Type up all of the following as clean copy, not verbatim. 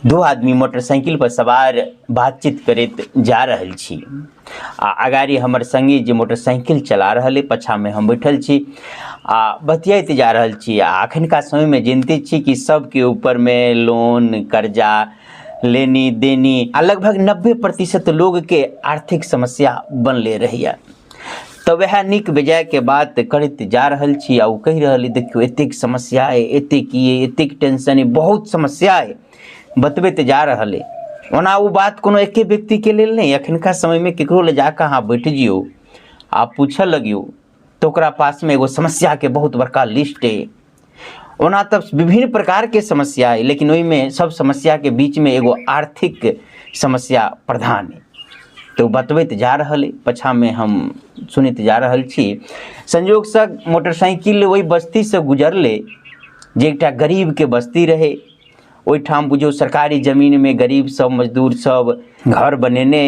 दो आदमी मोटरसाइकिल पर सवार बातचीत करैत जा रहल छी आ अगाड़ी हमर संगी जे मोटरसाइकिल चला रहल पछा में हम बैठल छी आ बतियाइत जा रहल छी। आ अखनका समय में जानते छी कि सबके ऊपर में लोन कर्जा लेनी देनी आ लगभग 90% लोग के आर्थिक समस्या बनले रहिए। तो वह निक बेजाय के बात करते जा रहल छी आ उ कह रहल देखियो एतेक समस्या है, एतेक ये एतेक टेंशन है, बहुत समस्या है बतबैत जा रहल है। ओना वो बात कोनो एके व्यक्ति के लेल नहीं, अखनका समय में केकरो ले जाकर अहाँ बैठ जियो आ पूछे लगियो तो ओकरा पास में एगो समस्या के बहुत बड़का लिस्ट है। ओना तब विभिन्न प्रकार के समस्या है, लेकिन ओई में सब समस्या के बीच में एगो आर्थिक समस्या प्रधान है। तो बतबैत जा रहल है, पछा में हम सुनैत जा रहल छी। संयोग से मोटरसाइकिल वही बस्ती से गुजरले जे एकटा गरीब के बस्ती रहे। ओहिठाम बुझियो सरकारी जमीन में गरीब सब मजदूर सब घर बनेने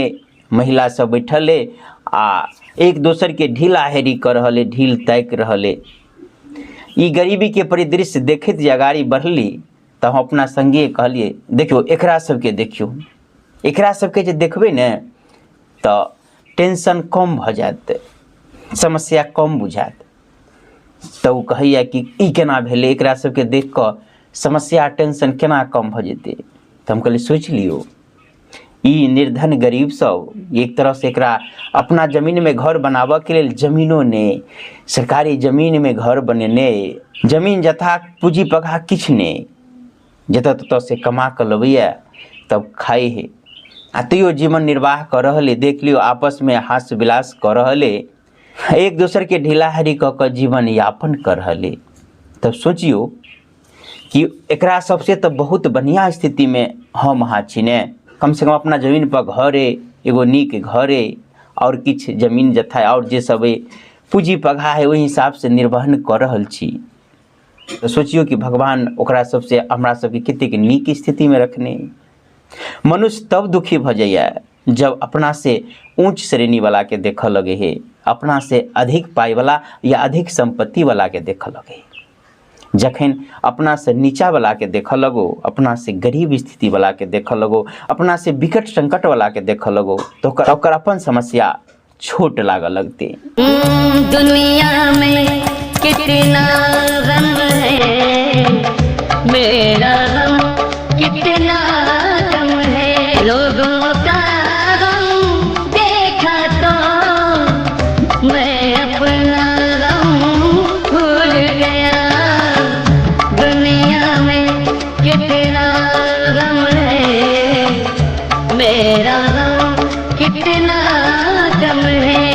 महिला सब बैठल है आ एक दोसर के ढीला हेरी कर रहले, ढील ताक रहले। ई गरीबी के परिदृश्य देखैत जे अगाड़ी बढ़ली तो हम अपना संगे कहलिए देखियो एकरा सबके देखियो, एकरा सबके जे देखबै ने तो टेंशन कम भ जात, समस्या कम बुझात। तो उ कहैया कि ई केना भेलै, एकरा सबके देख क समस्या टेंशन केना कम भ जेतै। तो हम कहलिए सोच लियो ई निर्धन गरीब सब एक तरह से एकरा अपना जमीन में घर बनाबऽ के लेल जमीनो ने, सरकारी जमीन में घर बनेने, जमीन जथा पूंजी पगहा किछ ने, जतऽ ततऽ से कमा के लबैया तब खाए है आ तैयो जीवन निर्वाह कर रहले। देख लियो आपस में हास्य विलास कर रहले, एक दूसर के ढीलाहरी क के जीवन यापन कर रहले। तब सोचियो कि एकरा सबसे तो बहुत बढ़िया स्थिति में हम अहाँ छी ने, कम से कम अपना जमीन पर घर है, एगो नीक घर है और किछ जमीन जथा और जे सब पूंजी पगहा है वही हिसाब से निर्वहन कर रहल छी। तो सोचियो कि भगवान ओकरा सबसे हमरा सबके कतेक नीक स्थिति में रखने। मनुष्य तब दुखी भ जाइए जब अपना से ऊंच श्रेणी वाला के देख लगे है, अपना से अधिक पाई वाला या अधिक संपत्ति वाला के देख लगे। जखन अपना से नीचा वाला के देख लगो, अपना से गरीब स्थिति वाला के देख लगो, अपना से विकट संकट वाला के देख लगो तो ओकर अपन समस्या छोट लाग लगते। दुनिया में कितना गम है, मेरा गम कितना गम है। लोगों का गम देखा तो मैं अपना गम भूल गया। दुनिया में कितना गम है, मेरा गम कितना गम है।